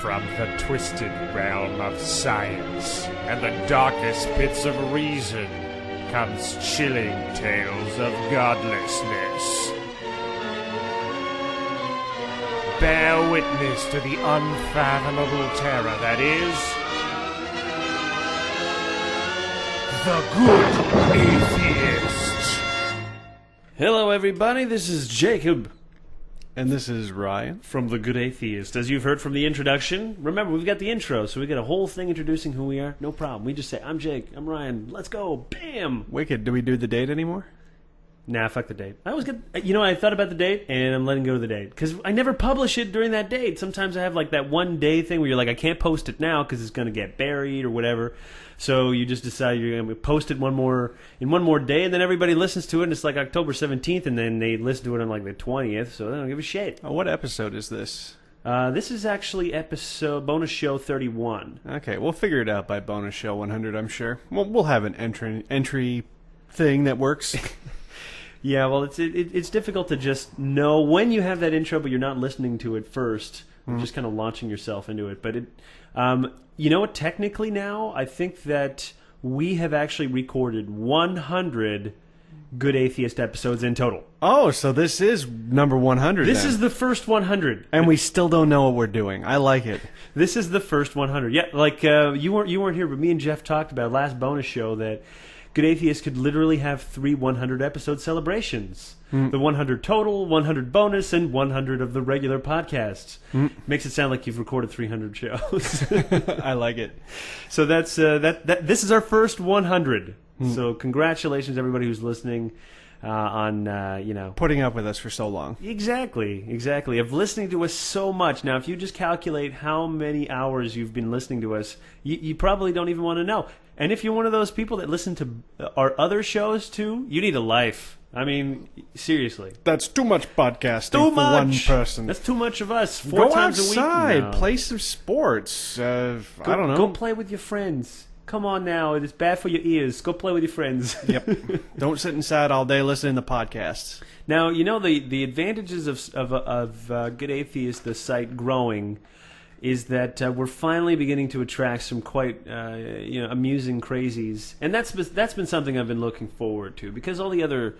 From the twisted realm of science and the darkest pits of reason comes chilling tales of godlessness. Bear witness to the unfathomable terror that is the Good Atheist. Hello everybody, this is Jacob. And this is Ryan. From the Good Atheist. As you've heard from the introduction, remember, we've got the intro, so we got a whole thing introducing who we are. No problem. We just say, I'm Jake, I'm Ryan, let's go, bam! Wicked. Do we do the date anymore? Nah, fuck the date. I was good. You know, I thought about the date, and I'm letting go of the date. Because I never publish it during that date. Sometimes I have like that one day thing where you're like, I can't post it now because it's going to get buried or whatever. So you just decide you're going to post it in one more day, and then everybody listens to it, and it's like October 17th, and then they listen to it on like the 20th, so they don't give a shit. Oh, what episode is this? This is actually bonus show 31. Okay, we'll figure it out by bonus show 100, I'm sure. We'll have an entry thing that works. Yeah, well, it's difficult to just know when you have that intro, but you're not listening to it first. You're just kind of launching yourself into it. But you know what? Technically now, I think that we have actually recorded 100 Good Atheist episodes in total. Oh, so this is number 100 This then. is the first 100. And we still don't know what we're doing. I like it. This is the first 100. Yeah, like you weren't here, but me and Jeff talked about last bonus show that Good Atheist could literally have 3 100-episode celebrations. The 100 total, 100 bonus, and 100 of the regular podcasts. Makes it sound like you've recorded 300 shows. I like it. So that's this is our first 100. So congratulations, everybody who's listening on Putting up with us for so long. Exactly. Of listening to us so much. Now, if you just calculate how many hours you've been listening to us, you probably don't even want to know. And if you're one of those people that listen to our other shows too, you need a life. I mean, seriously. That's too much podcasting for one person. That's too much of us. 4 times a week. Go outside. No. Play some sports. I don't know. Go play with your friends. Come on now. It is bad for your ears. Go play with your friends. Yep. Don't sit inside all day listening to podcasts. Now, you know, the advantages of Good Atheist, the site growing, is that we're finally beginning to attract some quite amusing crazies, and that's been something I've been looking forward to, because all the other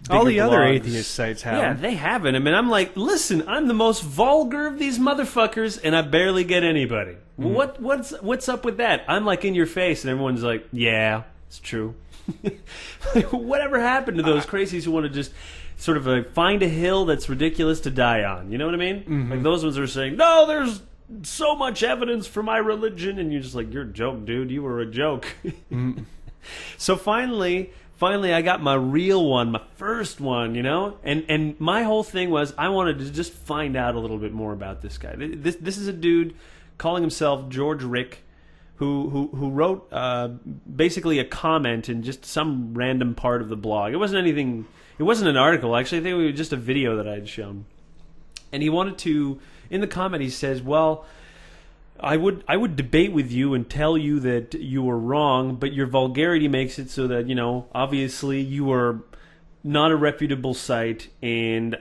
blogs, atheist sites have. Yeah, they haven't. I mean, I'm like, listen, I'm the most vulgar of these motherfuckers, and I barely get anybody. What's up with that? I'm like in your face, and everyone's like, yeah, it's true. Like, whatever happened to those crazies who want to just sort of find a hill that's ridiculous to die on? You know what I mean? Like those ones are saying, no, there's so much evidence for my religion, and you're just like, you're a joke, dude. You were a joke. So finally I got my real one, my first one, you know? And my whole thing was I wanted to just find out a little bit more about this guy. This is a dude calling himself George Rick, who wrote basically a comment in just some random part of the blog. It wasn't an article, actually. I think it was just a video that I had shown. And he wanted to, in the comment he says, well, I would debate with you and tell you that you were wrong, but your vulgarity makes it so that, obviously you are not a reputable site, and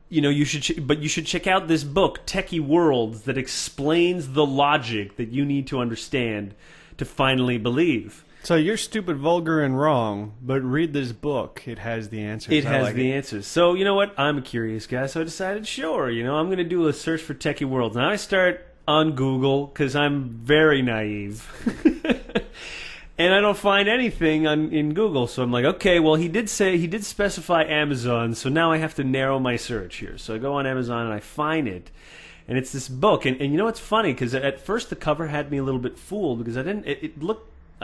you should check out this book, Techie Worlds, that explains the logic that you need to understand to finally believe. So you're stupid, vulgar, and wrong, but read this book. It has the answers. It has the answers. So, you know what? I'm a curious guy, so I decided, sure, I'm going to do a search for Techie Worlds. Now I start on Google, because I'm very naive. And I don't find anything in Google, so I'm like, okay, well, he did specify Amazon, so now I have to narrow my search here. So I go on Amazon and I find it, and it's this book. And you know what's funny? Because at first the cover had me a little bit fooled, because I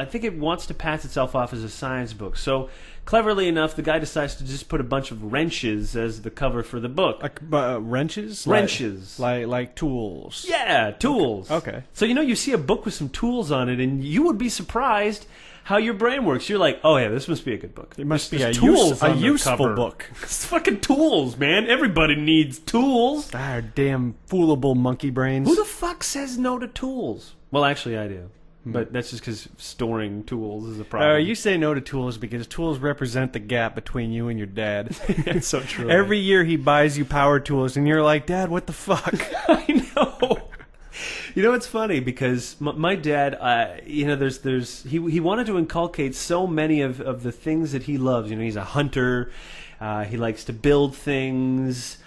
think it wants to pass itself off as a science book. So, cleverly enough, the guy decides to just put a bunch of wrenches as the cover for the book. Wrenches? Wrenches. Like tools? Yeah, tools. Okay. So, you see a book with some tools on it, and you would be surprised how your brain works. You're like, oh, yeah, this must be a good book. It must be There's a tools useful book. It's fucking tools, man. Everybody needs tools. Ah, damn foolable monkey brains. Who the fuck says no to tools? Well, actually, I do. But that's just because storing tools is a problem. You say no to tools because tools represent the gap between you and your dad. It's so true. Every year he buys you power tools, and you're like, Dad, what the fuck? I know. You know, it's funny because my dad, he wanted to inculcate so many of the things that he loves. You know, he's a hunter. He likes to build things.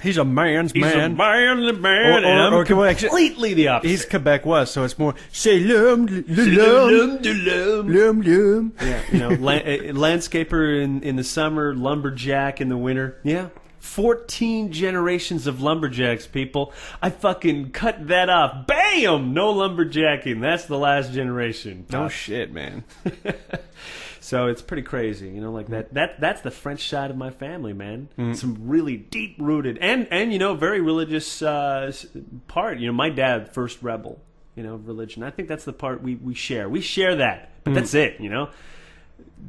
He's a man's He's man. a manly man, and I'm completely the opposite. He's Quebec West, so it's more say lum lum Lum. lum lum. Yeah, you know, landscaper in the summer, lumberjack in the winter. Yeah. 14 generations of lumberjacks, people. I fucking cut that off. Bam! No lumberjacking. That's the last generation. No shit, man. So it's pretty crazy, you know, like that's the French side of my family, man. Some really deep rooted and you know, very religious part. You know, my dad, first rebel, you know, religion. I think that's the part we share. We share that, but that's it, you know.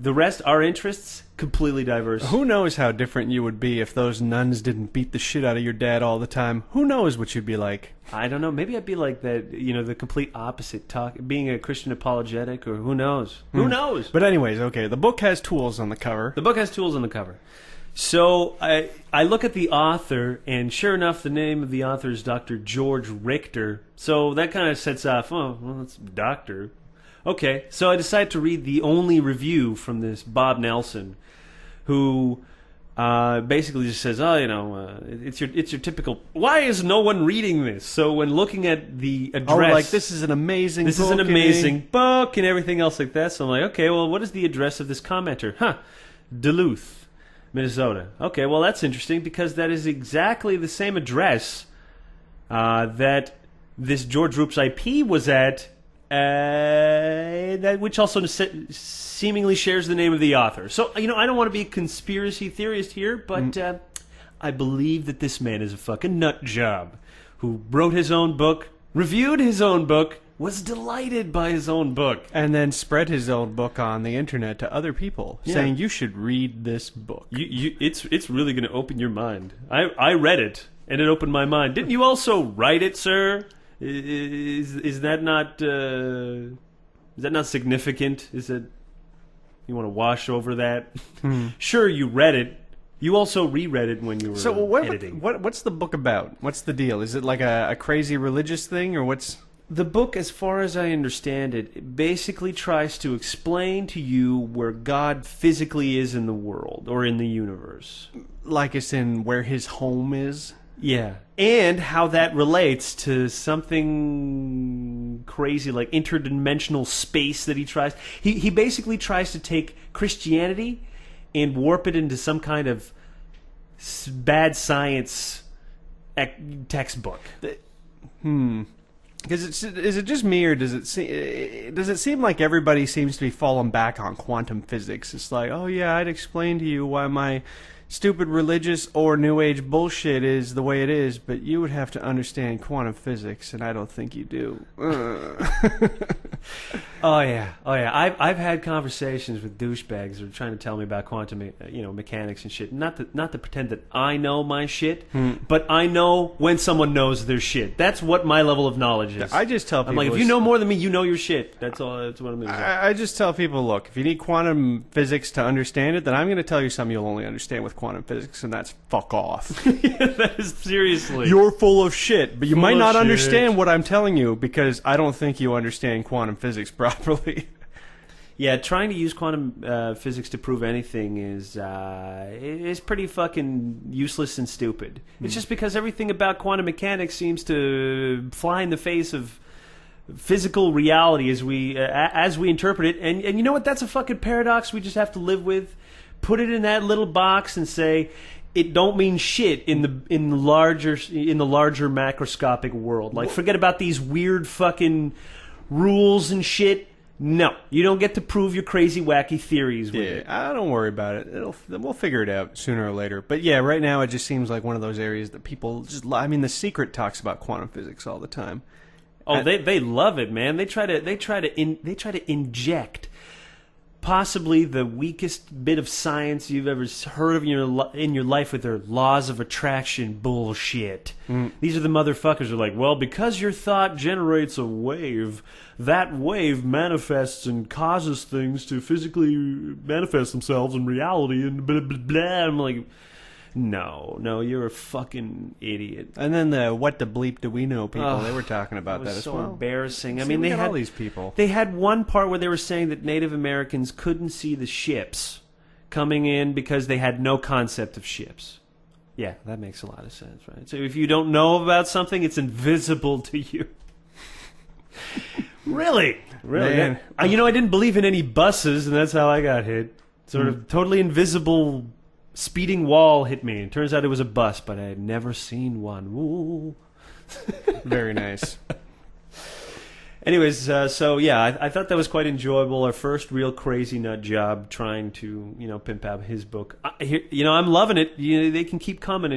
The rest, our interests, completely diverse. Who knows how different you would be if those nuns didn't beat the shit out of your dad all the time? Who knows what you'd be like? I don't know. Maybe I'd be like that, you know, the complete opposite, being a Christian apologetic, or who knows? Who knows? But anyways, okay, the book has tools on the cover. The book has tools on the cover. So I look at the author, and sure enough, the name of the author is Dr. George Richter. So that kind of sets off, oh, well, it's doctor. Okay, so I decided to read the only review from this Bob Nelson, who basically just says, "Oh, you know, it's your typical. Why is no one reading this?" So when looking at the address, like this is an amazing. This is an amazing book and everything else like that. So I'm like, okay, well, what is the address of this commenter? Duluth, Minnesota. Okay, well, that's interesting because that is exactly the same address that this George Roop's IP was at. That which also seemingly shares the name of the author. So, you know, I don't want to be a conspiracy theorist here, but I believe that this man is a fucking nut job who wrote his own book, reviewed his own book, was delighted by his own book, and then spread his own book on the internet to other people, saying you should read this book. It's really going to open your mind. I read it, and it opened my mind. Didn't you also write it, sir? Is that not significant? Is it you want to wash over that? Sure, you read it. You also reread it when you were editing. What's the book about? What's the deal? Is it like a crazy religious thing, or what's the book? As far as I understand it, it basically tries to explain to you where God physically is in the world or in the universe. Like it's in where his home is. Yeah, and how that relates to something crazy like interdimensional space that he tries. He basically tries to take Christianity and warp it into some kind of bad science textbook. Because is it just me, or does it seem like everybody seems to be falling back on quantum physics? It's like, oh yeah, I'd explain to you why my stupid religious or new age bullshit is the way it is, but you would have to understand quantum physics, and I don't think you do. Oh yeah. I've had conversations with douchebags who are trying to tell me about quantum, mechanics and shit. Not to pretend that I know my shit, but I know when someone knows their shit. That's what my level of knowledge is. I just tell people, I'm like, if you know more than me, you know your shit. That's all. That's what I'm going to say. I just tell people, look, if you need quantum physics to understand it, then I'm going to tell you something you'll only understand with quantum physics, and that's fuck off. That is seriously. You're full of shit, but you might not shit. understand what I'm telling you because I don't think you understand quantum physics properly. Yeah, trying to use quantum physics to prove anything is pretty fucking useless and stupid. It's just because everything about quantum mechanics seems to fly in the face of physical reality as we interpret it. And you know what? That's a fucking paradox we just have to live with. Put it in that little box and say it don't mean shit in the larger macroscopic world. Like, forget about these weird fucking rules and shit. No, you don't get to prove your crazy, wacky theories with it. I don't worry about it. We'll figure it out sooner or later. But yeah, right now it just seems like one of those areas that people just. I mean, The Secret talks about quantum physics all the time. Oh, they love it, man. They try to inject possibly the weakest bit of science you've ever heard of in your life with their laws of attraction bullshit. These are the motherfuckers who are like, well, because your thought generates a wave, that wave manifests and causes things to physically manifest themselves in reality, and blah, blah, blah. I'm like, No, you're a fucking idiot. And then the what the bleep do we know people, they were talking about that as so well. Embarrassing. I See, mean, we they got had all these people. They had one part where they were saying that Native Americans couldn't see the ships coming in because they had no concept of ships. Yeah, that makes a lot of sense, right? So if you don't know about something, it's invisible to you. Really? Man. I didn't believe in any buses, and that's how I got hit. Sort of totally invisible speeding wall hit me. It turns out it was a bus, but I had never seen one. Woo. Very nice. Anyways, I thought that was quite enjoyable. Our first real crazy nut job trying to, pimp out his book. I'm loving it. They can keep coming,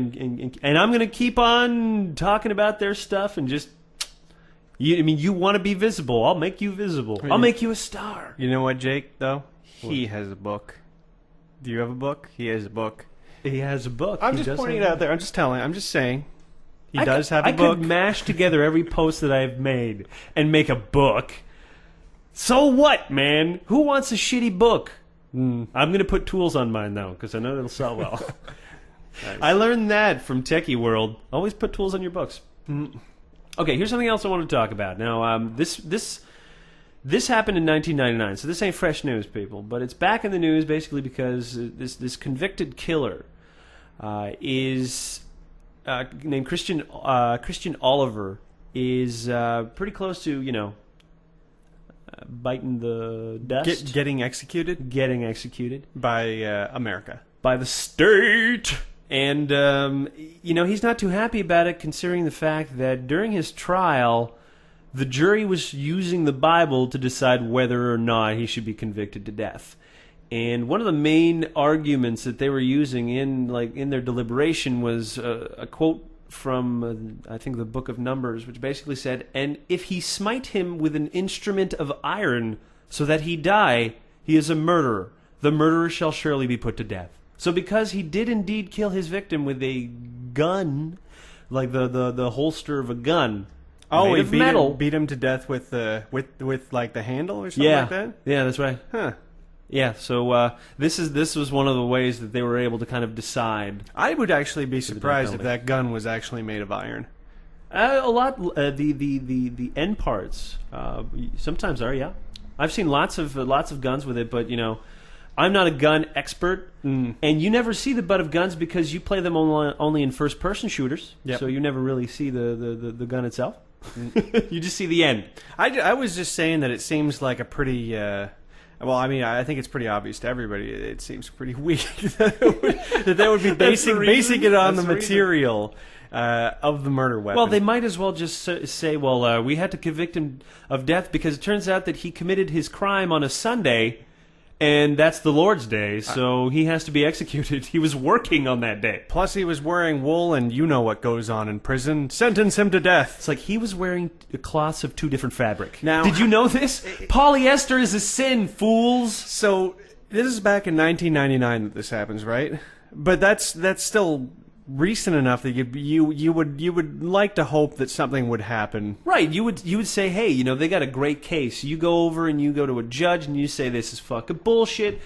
and I'm going to keep on talking about their stuff and just... You want to be visible. I'll make you visible. I'll make you a star. You know what, Jake, though? He has a book. Do you have a book? He has a book. He has a book. I'm just pointing it out there. I'm just saying. He does have a book. I could mash together every post that I've made and make a book. So what, man? Who wants a shitty book? I'm going to put tools on mine, though, because I know it'll sell well. Nice. I learned that from Techie World. Always put tools on your books. Okay, here's something else I want to talk about. Now, this happened in 1999, so this ain't fresh news, people. But it's back in the news basically because this convicted killer is named Christian Oliver is pretty close to biting the dust, getting executed by America, by the state. And, he's not too happy about it, considering the fact that during his trial, the jury was using the Bible to decide whether or not he should be convicted to death. And one of the main arguments that they were using in their deliberation was a quote from, I think, the Book of Numbers, which basically said, "And if he smite him with an instrument of iron so that he die, he is a murderer. The murderer shall surely be put to death." So because he did indeed kill his victim with a gun, like the holster of a gun, he made of metal, beat him to death with like the handle or something like that? Yeah, that's right. Huh. Yeah, so this was one of the ways that they were able to kind of decide. I would actually be surprised if that gun was actually made of iron. A lot, the end parts sometimes are, yeah. I've seen lots of guns with it, but I'm not a gun expert, and you never see the butt of guns because you play them only in first-person shooters. Yep. So you never really see the gun itself. You just see the end. I was just saying that it seems like a pretty... I think it's pretty obvious to everybody. It seems pretty weak that would be basing it on the material of the murder weapon. Well, they might as well just say, we had to convict him of death because it turns out that he committed his crime on a Sunday, and that's the Lord's Day, so he has to be executed. He was working on that day. Plus, he was wearing wool, and you know what goes on in prison. Sentence him to death. It's like he was wearing cloths of two different fabric. Now, did you know this? Polyester is a sin, fools. So, this is back in 1999 that this happens, right? But that's still recent enough that you would like to hope that something would happen. Right, you would say, hey, they got a great case. You go over and you go to a judge and you say this is fucking bullshit.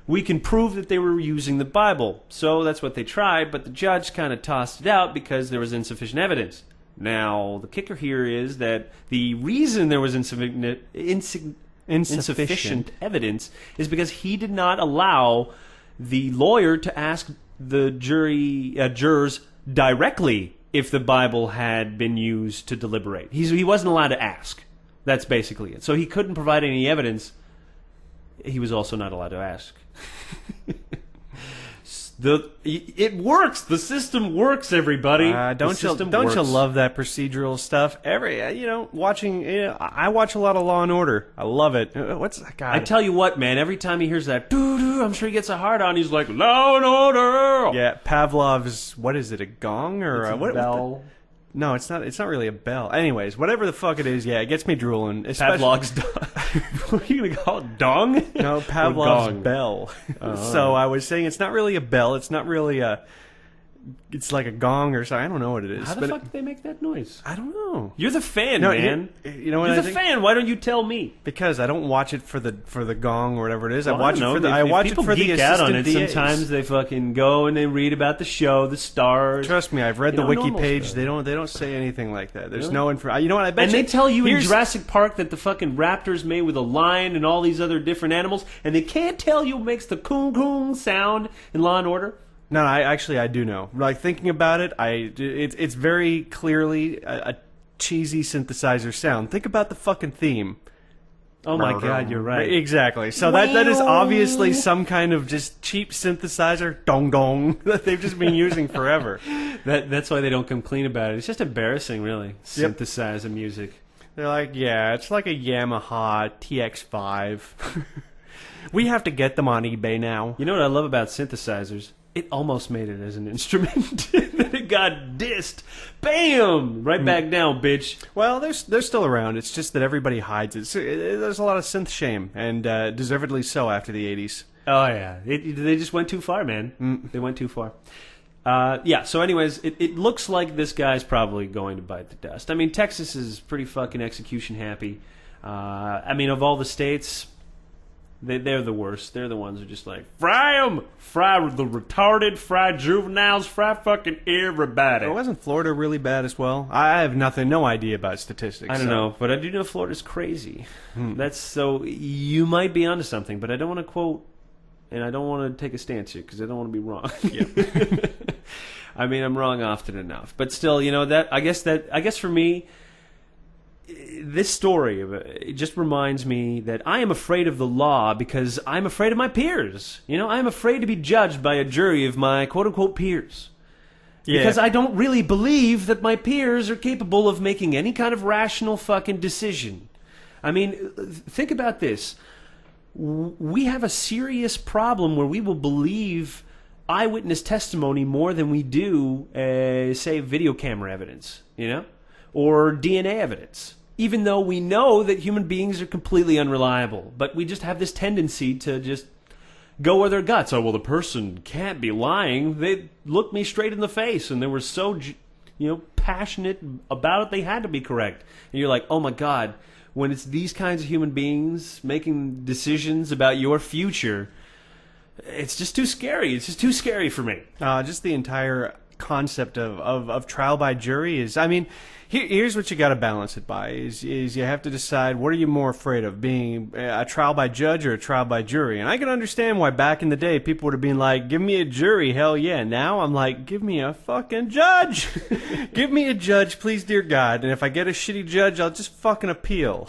We can prove that they were using the Bible. So that's what they tried, but the judge kind of tossed it out because there was insufficient evidence. Now, the kicker here is that the reason there was insufficient evidence is because he did not allow the lawyer to ask the jurors directly if the Bible had been used to deliberate. He wasn't allowed to ask. That's basically it. So he couldn't provide any evidence. He was also not allowed to ask. It works. The system works, everybody. Don't you love that procedural stuff? Watching. I watch a lot of Law and Order. I love it. What's that guy? I tell you what, man. Every time he hears that, doo-doo, I'm sure he gets a hard on. He's like, Law and Order. Yeah, Pavlov's. What is it? A gong or a bell? No, it's not. It's not really a bell. Anyways, whatever the fuck it is, yeah, it gets me drooling. Pavlov's dong. What are you gonna call it? Dong? No, Pavlov's bell. So I was saying it's not really a bell. It's not really a. it's like a gong or something. I don't know what it is. How the fuck did they make that noise? I don't know. You're the fan, No, man. you know what You're I the think? fan. Why don't you tell me? Because I don't watch it for the gong or whatever it is. Well, I watch it for the If I watch it people for the geek out on assistant it. DAs. Sometimes they fucking go and they read about the show, the stars. Trust me, I've read You the know, wiki normal page. stuff. They don't say anything like that. There's Really? no info. You know what? I bet And you, they tell you in here's- Jurassic Park that the fucking raptor's made with a lion and all these other different animals, and they can't tell you what makes the coon coon sound in Law and Order. No, I do know. Like thinking about it, it's very clearly a cheesy synthesizer sound. Think about the fucking theme. Oh my god, you're right. Exactly. So that is obviously some kind of just cheap synthesizer dong dong that they've just been using forever. That's why they don't come clean about it. It's just embarrassing, really. Synthesizer music. They're like, yeah, it's like a Yamaha TX5. We have to get them on eBay now. You know what I love about synthesizers? It almost made it as an instrument. Then it got dissed. Bam! Right back down, bitch. Well, they're still around. It's just that everybody hides it. So, there's a lot of synth shame, and deservedly so after the 80s. Oh, yeah. They just went too far, man. They went too far. Yeah, so anyways, it looks like this guy's probably going to bite the dust. I mean, Texas is pretty fucking execution happy. I mean, of all the states, they're the worst. They're the ones who are just like, fry them! Fry the retarded, fry juveniles, fry fucking everybody. Wasn't Florida really bad as well? I have no idea about statistics. I don't know, but I do know Florida's crazy. That's so, you might be onto something, but I don't want to quote, and I don't want to take a stance here, because I don't want to be wrong. I mean, I'm wrong often enough. But still, you know, I guess for me, this story it just reminds me that I am afraid of the law because I'm afraid of my peers. You know, I'm afraid to be judged by a jury of my quote-unquote peers. Yeah. Because I don't really believe that my peers are capable of making any kind of rational fucking decision. I mean, think about this. We have a serious problem where we will believe eyewitness testimony more than we do, say, video camera evidence, you know? Or DNA evidence, even though we know that human beings are completely unreliable. But we just have this tendency to just go where their guts. Oh, well, the person can't be lying. They looked me straight in the face, and they were so, passionate about it, they had to be correct. And you're like, oh, my God, when it's these kinds of human beings making decisions about your future, it's just too scary. It's just too scary for me. Just the entire concept of trial by jury is, I mean, here's what you got to balance it by is you have to decide, what are you more afraid of, being a trial by judge or a trial by jury? And I can understand why back in the day people would have been like, give me a jury, hell yeah. Now I'm like, give me a fucking judge. Give me a judge, please, dear God. And if I get a shitty judge, I'll just fucking appeal.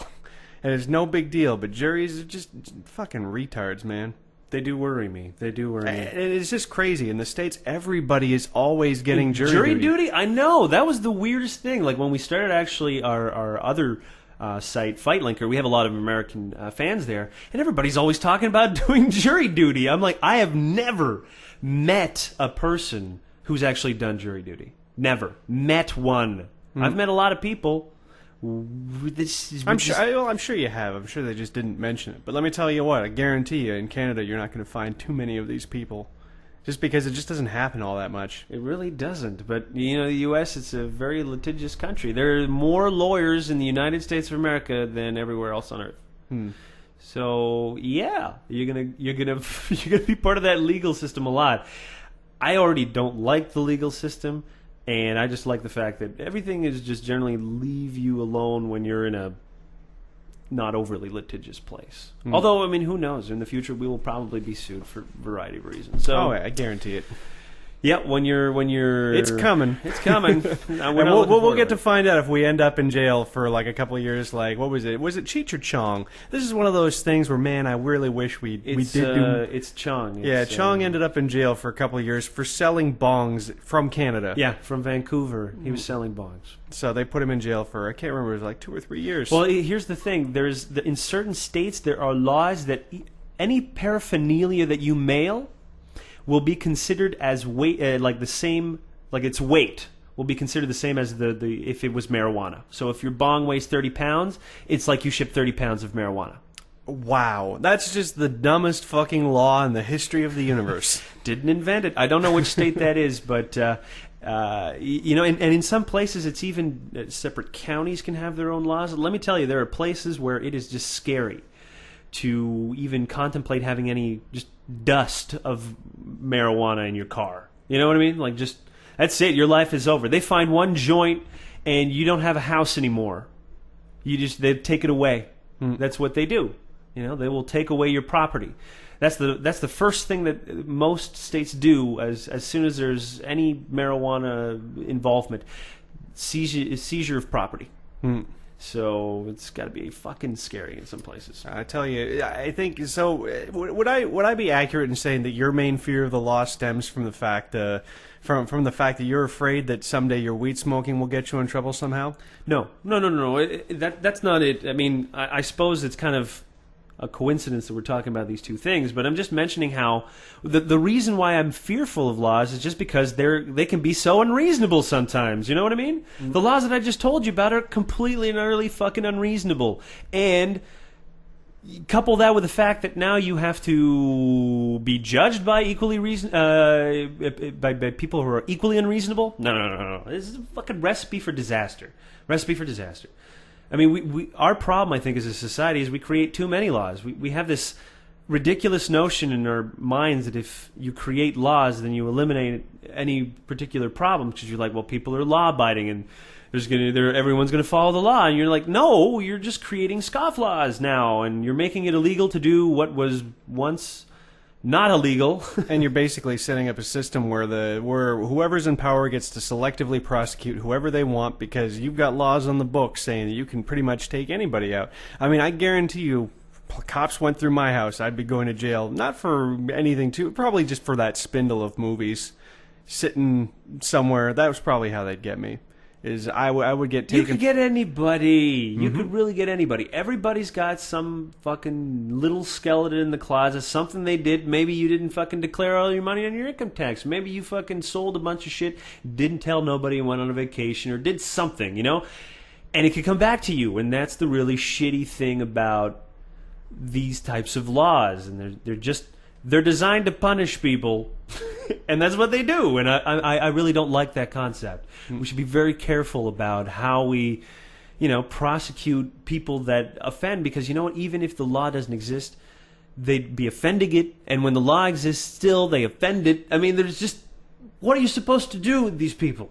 And it's no big deal. But juries are just fucking retards, man. They do worry me. They do worry me. And it's just crazy. In the States, everybody is always getting jury duty. I know. That was the weirdest thing. Like, when we started actually our other site, Fight Linker, we have a lot of American fans there, and everybody's always talking about doing jury duty. I'm like, I have never met a person who's actually done jury duty. Never. Met one. I've met a lot of people. I'm sure you have. I'm sure they just didn't mention it. But let me tell you what, I guarantee you, in Canada, you're not going to find too many of these people. Just because it just doesn't happen all that much. It really doesn't. But, you know, the U.S., it's a very litigious country. There are more lawyers in the United States of America than everywhere else on Earth. So, yeah, you're gonna be part of that legal system a lot. I already don't like the legal system. And I just like the fact that everything is just generally leave you alone when you're in a not overly litigious place. Although, I mean, who knows? In the future, we will probably be sued for a variety of reasons. So, I guarantee it. Yeah, when you're... It's coming. It's coming. We'll get to find out if we end up in jail for like a couple of years. Like, what was it? Was it Cheech or Chong? This is one of those things where, man, I really wish we did do... It's Chong. Chong ended up in jail for a couple of years for selling bongs from Canada. Yeah, from Vancouver. He was selling bongs. So they put him in jail for, I can't remember, it was like 2 or 3 years. Well, here's the thing. In certain states, there are laws that any paraphernalia that you mail will be considered as weight, like the same, like its weight will be considered the same as the if it was marijuana. So if your bong weighs 30 pounds, it's like you shipped 30 pounds of marijuana. Wow, that's just the dumbest fucking law in the history of the universe. Didn't invent it. I don't know which state that is, but and in some places it's even separate counties can have their own laws. Let me tell you, there are places where it is just scary to even contemplate having any just dust of marijuana in your car. You know what I mean? Like, just, that's it. Your life is over. They find one joint and you don't have a house anymore. They take it away. That's what they do. They will take away your property. That's the first thing that most states do as soon as there's any marijuana involvement. Seizure of property. So it's got to be fucking scary in some places. I tell you, I think so. Would I be accurate in saying that your main fear of the law stems from the fact from the fact that you're afraid that someday your weed smoking will get you in trouble somehow? No. That's not it. I mean, I suppose it's kind of a coincidence that we're talking about these two things, but I'm just mentioning how the reason why I'm fearful of laws is just because they can be so unreasonable sometimes. You know what I mean? The laws that I just told you about are completely and utterly fucking unreasonable. And couple that with the fact that now you have to be judged by by people who are equally unreasonable. No. This is a fucking recipe for disaster. I mean, our problem, I think, as a society is we create too many laws. We have this ridiculous notion in our minds that if you create laws, then you eliminate any particular problem because you're like, well, people are law-abiding and everyone's going to follow the law. And you're like, no, you're just creating scofflaws now, and you're making it illegal to do what was once not illegal. And you're basically setting up a system where whoever's in power gets to selectively prosecute whoever they want because you've got laws on the books saying that you can pretty much take anybody out. I mean, I guarantee you, cops went through my house, I'd be going to jail. Not for anything probably just for that spindle of movies sitting somewhere. That was probably how they'd get me. I would get taken. You could get anybody. You could really get anybody. Everybody's got some fucking little skeleton in the closet, something they did. Maybe you didn't fucking declare all your money on your income tax. Maybe you fucking sold a bunch of shit, didn't tell nobody and went on a vacation, or did something, And it could come back to you, and that's the really shitty thing about these types of laws. And they're designed to punish people, and that's what they do. And I really don't like that concept. We should be very careful about how we, prosecute people that offend, because you know what? Even if the law doesn't exist, they'd be offending it, and when the law exists, still they offend it. I mean, there's just, what are you supposed to do with these people?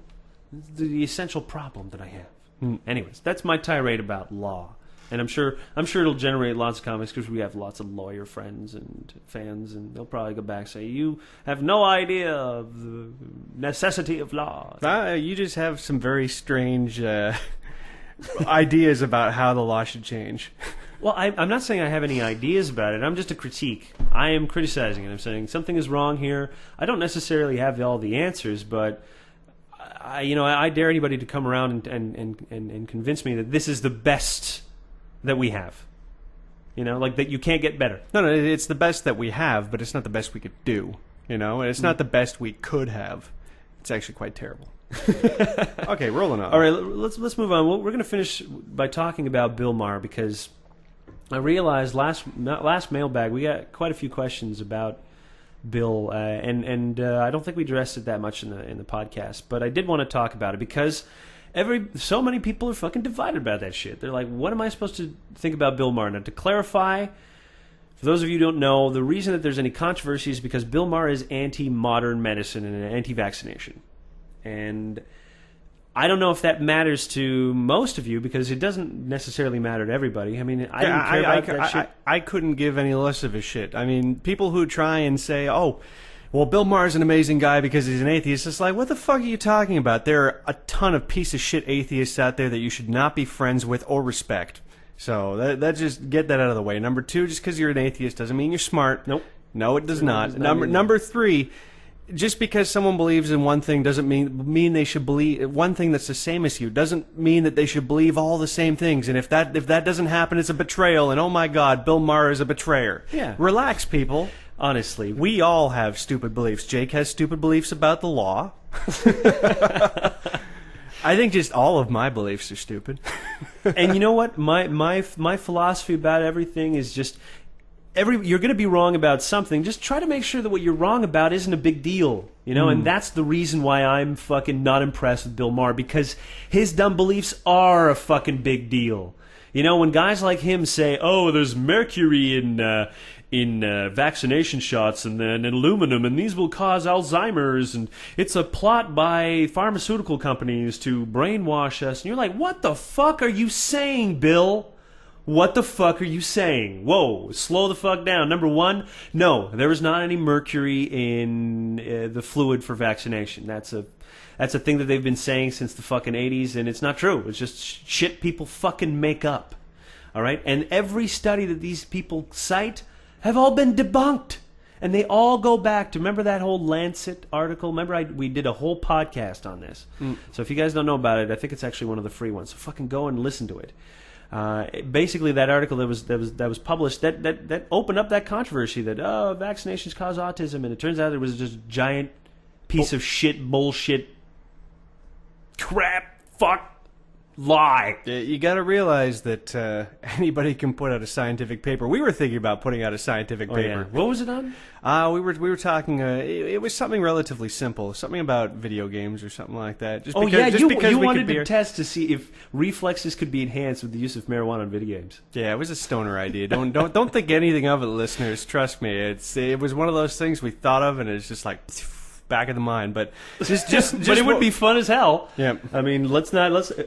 It's the essential problem that I have. Anyways, that's my tirade about law. And I'm sure it'll generate lots of comments because we have lots of lawyer friends and fans, and they'll probably go back and say, you have no idea of the necessity of law. You just have some very strange ideas about how the law should change. Well, I'm not saying I have any ideas about it. I'm just a critique. I am criticizing it. I'm saying something is wrong here. I don't necessarily have all the answers, but I dare anybody to come around and convince me that this is the best that we have. Like that you can't get better. No, it's the best that we have, but it's not the best we could do. It's not the best we could have. It's actually quite terrible. Okay, rolling on. All right, let's move on. We're going to finish by talking about Bill Maher, because I realized last mailbag we got quite a few questions about Bill, and I don't think we addressed it that much in the podcast, but I did want to talk about it because so many people are fucking divided about that shit. They're like, what am I supposed to think about Bill Maher? Now, to clarify, for those of you who don't know, the reason that there's any controversy is because Bill Maher is anti-modern medicine and anti-vaccination. And I don't know if that matters to most of you, because it doesn't necessarily matter to everybody. I mean, I didn't care about that shit. I couldn't give any less of a shit. I mean, people who try and say, oh, well, Bill Maher's an amazing guy because he's an atheist. It's like, what the fuck are you talking about? There are a ton of piece of shit atheists out there that you should not be friends with or respect. So that just get that out of the way. Number two, just because you're an atheist doesn't mean you're smart. Nope. No, it does not. Number three, just because someone believes in one thing doesn't mean they should believe one thing that's the same as you. Doesn't mean that they should believe all the same things. And if that doesn't happen, it's a betrayal. And oh my God, Bill Maher is a betrayer. Yeah. Relax, people. Honestly, we all have stupid beliefs. Jake has stupid beliefs about the law. I think just all of my beliefs are stupid. And you know what? My philosophy about everything is just you're going to be wrong about something. Just try to make sure that what you're wrong about isn't a big deal, you know. And that's the reason why I'm fucking not impressed with Bill Maher, because his dumb beliefs are a fucking big deal. You know, when guys like him say, "Oh, there's mercury in vaccination shots and then aluminum, and these will cause Alzheimer's, and it's a plot by pharmaceutical companies to brainwash us," and you're like, "What the fuck are you saying, Bill? What the fuck are you saying? Whoa, slow the fuck down." Number one, no, there is not any mercury in the fluid for vaccination. That's a thing that they've been saying since the fucking 80s, and it's not true. It's just shit people fucking make up. All right? And every study that these people cite have all been debunked. And they all go back to, remember that whole Lancet article? Remember we did a whole podcast on this. So if you guys don't know about it, I think it's actually one of the free ones. So fucking go and listen to it. Basically, that article that was published that opened up that controversy that vaccinations cause autism, and it turns out it was just a giant piece of shit, bullshit, crap, fuck, lie. You got to realize that anybody can put out a scientific paper. We were thinking about putting out a scientific paper. Yeah. What was it on? We were talking. It was something relatively simple, something about video games or something like that. Just because you we wanted could to test to see if reflexes could be enhanced with the use of marijuana in video games. Yeah, it was a stoner idea. Don't think anything of it, listeners. Trust me, it was one of those things we thought of, and it's just like back of the mind. But just but it would be fun as hell. Yeah. I mean, let's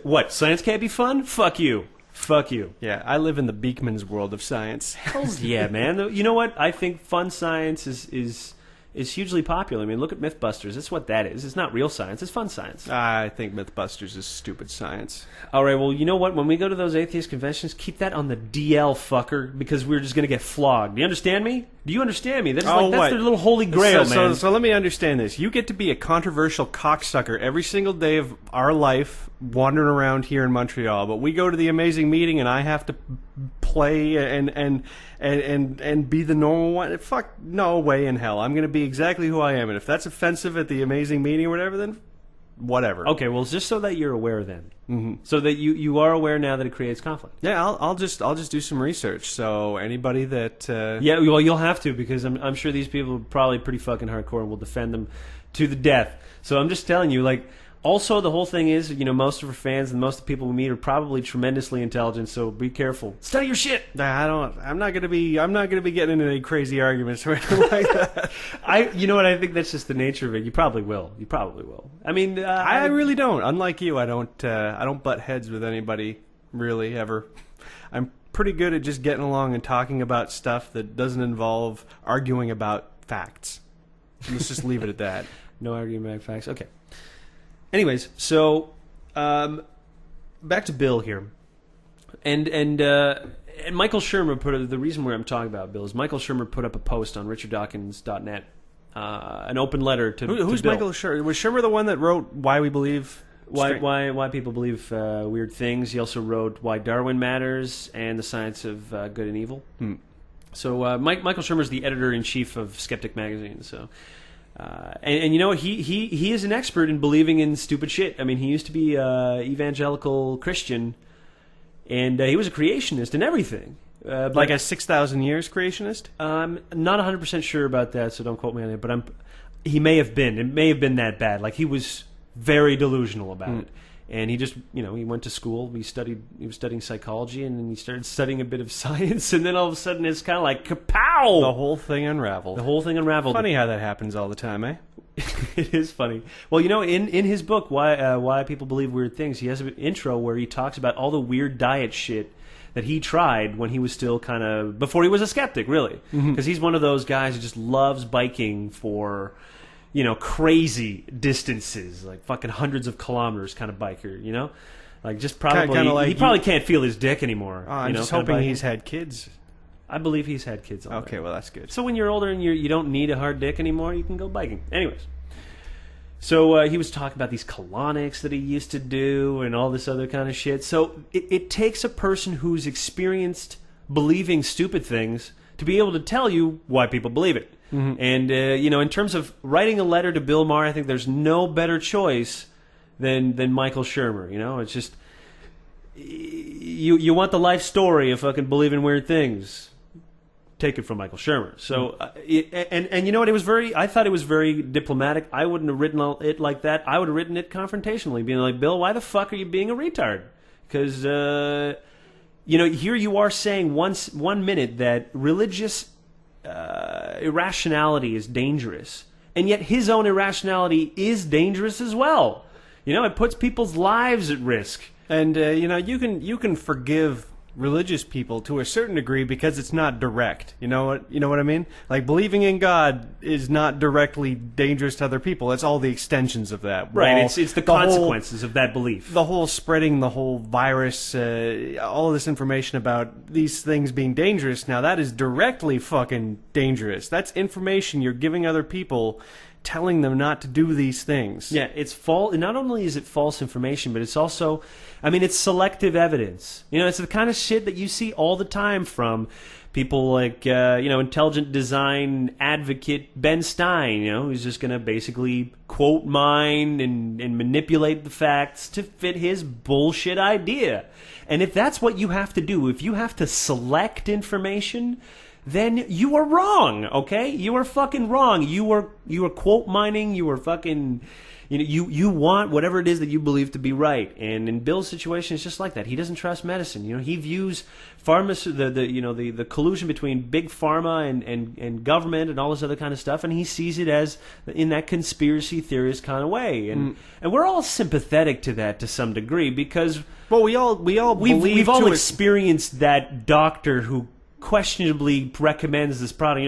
what? Science can't be fun? Fuck you. Fuck you. Yeah, I live in the Beekman's world of science. Hells yeah, man. You know what? I think fun science is hugely popular. I mean, look at Mythbusters. That's what that is. It's not real science. It's fun science. I think Mythbusters is stupid science. All right, well, you know what? When we go to those atheist conventions, keep that on the DL, fucker, because we're just going to get flogged. Do you understand me? Do you understand me? That's their little holy grail, man. So let me understand this. You get to be a controversial cocksucker every single day of our life wandering around here in Montreal, but we go to the amazing meeting and I have to play and be the normal one. Fuck, no way in hell. I'm going to be exactly who I am, and if that's offensive at the amazing meeting or whatever, then whatever. Okay, well, just so that you're aware then. So that you are aware now that it creates conflict. Yeah, I'll just do some research. So anybody that yeah, well, you'll have to, because I'm sure these people are probably pretty fucking hardcore and will defend them to the death. So I'm just telling you, like. Also, the whole thing is, you know, most of our fans and most of the people we meet are probably tremendously intelligent. So be careful. Study your shit. I'm not gonna be getting into any crazy arguments or anything like that. You know what? I think that's just the nature of it. You probably will. I mean, I really don't. Unlike you, I don't butt heads with anybody really ever. I'm pretty good at just getting along and talking about stuff that doesn't involve arguing about facts. Let's just leave it at that. No arguing about facts. Okay. Anyways, so back to Bill here, and Michael Shermer the reason where I'm talking about Bill is Michael Shermer put up a post on RichardDawkins.net, an open letter to who's Bill. Michael Shermer? Was Shermer the one that wrote Why We Believe? Why people believe weird things? He also wrote Why Darwin Matters and the Science of Good and Evil. So Michael Shermer is the editor-in-chief of Skeptic Magazine. So. And you know, he is an expert in believing in stupid shit. I mean, he used to be evangelical Christian, and he was a creationist and everything. Like a 6,000 years creationist? I'm not 100% sure about that, so don't quote me on it. But he may have been. It may have been that bad. Like, he was very delusional about it. And he just, you know, he went to school. He was studying psychology, and then he started studying a bit of science, and then all of a sudden it's kind of like kapow! The whole thing unraveled. Funny how that happens all the time, eh? It is funny. Well, you know, in his book, Why People Believe Weird Things, he has an intro where he talks about all the weird diet shit that he tried when he was still kind of, before he was a skeptic, really. Because he's one of those guys who just loves biking for, you know, crazy distances, like fucking hundreds of kilometers kind of biker, you know? Like, just probably, kinda like he probably can't feel his dick anymore. I'm just hoping he's had kids. I believe he's had kids already. Okay, well, that's good. So when you're older and you don't need a hard dick anymore, you can go biking. Anyways. So he was talking about these colonics that he used to do and all this other kind of shit. So it takes a person who's experienced believing stupid things to be able to tell you why people believe it. And, you know, in terms of writing a letter to Bill Maher, I think there's no better choice than Michael Shermer. You know, it's just, you want the life story of fucking believing weird things. Take it from Michael Shermer. So, and you know what? I thought it was very diplomatic. I wouldn't have written it like that. I would have written it confrontationally, being like, Bill, why the fuck are you being a retard? Because, here you are saying 1 minute that religious irrationality is dangerous. And yet his own irrationality is dangerous as well. It puts people's lives at risk. And, you can forgive religious people to a certain degree because it's not direct. You know what I mean? Like, believing in God is not directly dangerous to other people. It's all the extensions of that. Right, it's the consequences of that belief. The whole spreading the whole virus, all of this information about these things being dangerous, now that is directly fucking dangerous. That's information you're giving other people, telling them not to do these things. Yeah, it's false. Not only is it false information, but it's also, it's selective evidence. It's the kind of shit that you see all the time from people like, intelligent design advocate Ben Stein, who's just going to basically quote mine and manipulate the facts to fit his bullshit idea. And if that's what you have to do, if you have to select information, then you are wrong, okay? You are fucking wrong. You are quote mining. You are fucking, you want whatever it is that you believe to be right. And in Bill's situation, it's just like that. He doesn't trust medicine. He views the collusion between big pharma and government and all this other kind of stuff, and he sees it as in that conspiracy theorist kind of way. And we're all sympathetic to that to some degree because we've all experienced that doctor who questionably recommends this product,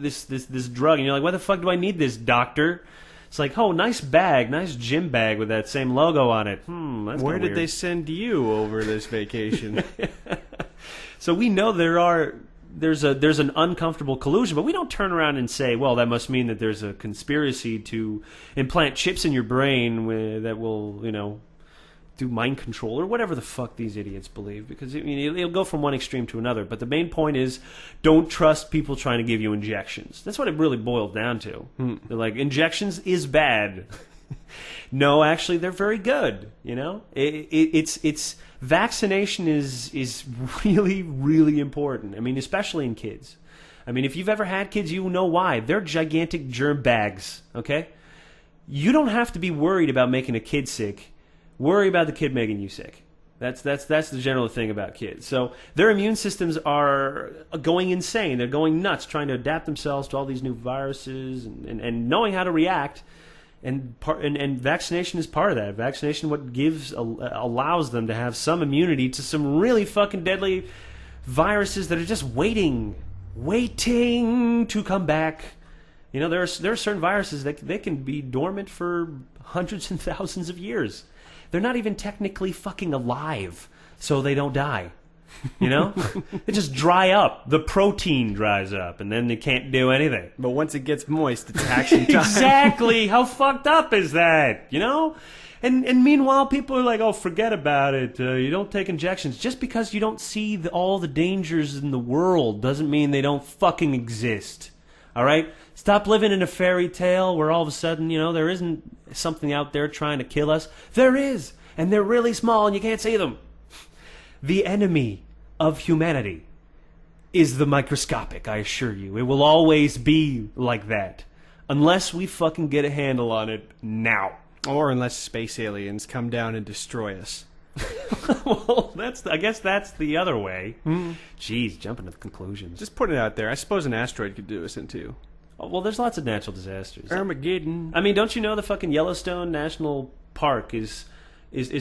this drug, and you're like, why the fuck do I need this, doctor? It's like, oh, nice bag, nice gym bag with that same logo on it. That's where did weird. they send you over this vacation? So we know there's an uncomfortable collusion, but we don't turn around and say, well, that must mean that there's a conspiracy to implant chips in your brain that will, do mind control or whatever the fuck these idiots believe, because it'll go from one extreme to another. But the main point is, don't trust people trying to give you injections. That's what it really boils down to. They're like, injections is bad. No, actually, they're very good. It's vaccination is really, really important. Especially in kids. If you've ever had kids, you know why. They're gigantic germ bags. Okay, you don't have to be worried about making a kid sick. Worry about the kid making you sick. That's the general thing about kids. So their immune systems are going insane. They're going nuts, trying to adapt themselves to all these new viruses and knowing how to react. And vaccination is part of that. Vaccination allows them to have some immunity to some really fucking deadly viruses that are just waiting to come back. There are certain viruses that they can be dormant for hundreds and thousands of years. They're not even technically fucking alive, so they don't die. They just dry up. The protein dries up, and then they can't do anything. But once it gets moist, it's action time. Exactly. How fucked up is that? And meanwhile, people are like, oh, forget about it. You don't take injections. Just because you don't see all the dangers in the world doesn't mean they don't fucking exist. All right? Stop living in a fairy tale where all of a sudden, there isn't something out there trying to kill us. There is, and they're really small and you can't see them. The enemy of humanity is the microscopic, I assure you. It will always be like that. Unless we fucking get a handle on it now. Or unless space aliens come down and destroy us. Well, I guess that's the other way. Jeez, jumping to the conclusions. Just put it out there. I suppose an asteroid could do us in too. Oh, well, there's lots of natural disasters. Armageddon. Don't you know the fucking Yellowstone National Park is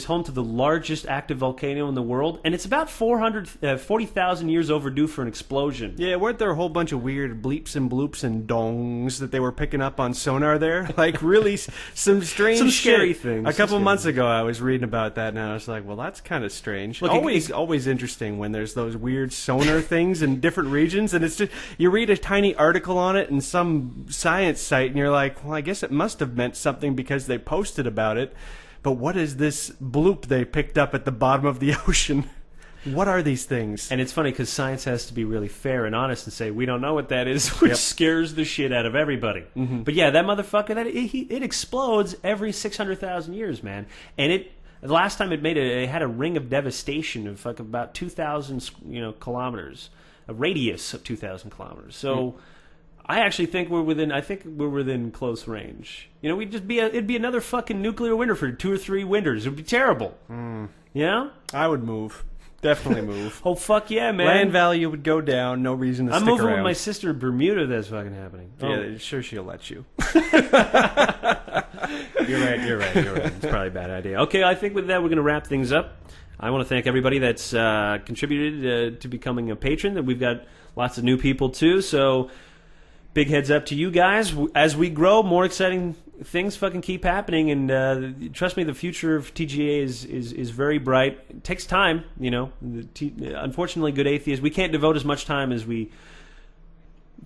home to the largest active volcano in the world, and it's about 40,000 years overdue for an explosion. Yeah, weren't there a whole bunch of weird bleeps and bloops and dongs that they were picking up on sonar there? Like, really, some strange some scary shit. things. A couple months ago, I was reading about that, and I was like, well, that's kind of strange. Look, always interesting when there's those weird sonar things in different regions, and it's just, you read a tiny article on it in some science site, and you're like, well, I guess it must have meant something because they posted about it. But what is this bloop they picked up at the bottom of the ocean? What are these things? And it's funny because science has to be really fair and honest and say, we don't know what that is, which scares the shit out of everybody. But yeah, that mother,fucker, it explodes every 600,000 years, man. And The last time it had a ring of devastation of like about 2,000 kilometers, a radius of 2,000 kilometers. So I actually think we're within close range. You know, it'd be another fucking nuclear winter for 2 or 3 winters. It would be terrible. Yeah? I would move. Definitely move. Oh, fuck yeah, man. Land value would go down. No reason to stick around. I'm moving with my sister in Bermuda. That's fucking happening. Yeah, sure she'll let you. You're right. It's probably a bad idea. Okay, I think with that we're going to wrap things up. I want to thank everybody that's contributed to becoming a patron. That we've got lots of new people too. So big heads up to you guys. As we grow, more exciting things fucking keep happening. And trust me, the future of TGA is very bright. It takes time, you know. Unfortunately, Good Atheist, we can't devote as much time as we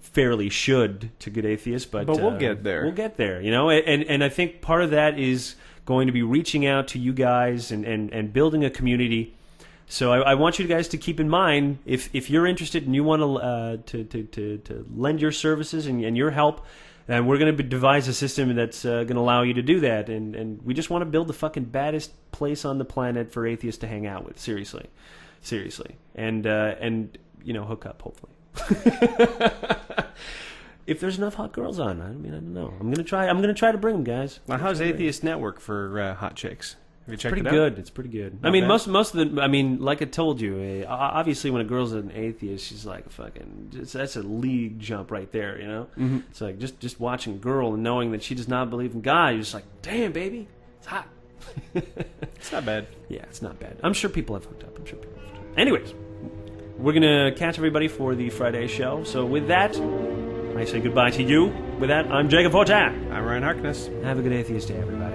fairly should to Good Atheist, but we'll get there. We'll get there, you know. And I think part of that is going to be reaching out to you guys and building a community. So I want you guys to keep in mind, if you're interested and you want to lend your services and your help, and we're going to devise a system that's going to allow you to do that. And we just want to build the fucking baddest place on the planet for atheists to hang out with. Seriously. And you know, hook up, hopefully. If there's enough hot girls on, I don't know. I'm gonna try to bring them, guys. Now, how's Atheist Network for hot chicks? Have you checked it out? It's pretty good. Not I mean, bad. most of the. I mean, like I told you, obviously, when a girl's an atheist, she's like fucking. That's a league jump right there, you know. Mm-hmm. It's like just watching a girl and knowing that she does not believe in God. You're just like, damn, baby, it's hot. It's not bad. Yeah, it's not bad. I'm sure people have hooked up. Anyways, we're gonna catch everybody for the Friday show. So with that, I say goodbye to you. With that, I'm Jacob Fortin. I'm Ryan Harkness. Have a good atheist day, everybody.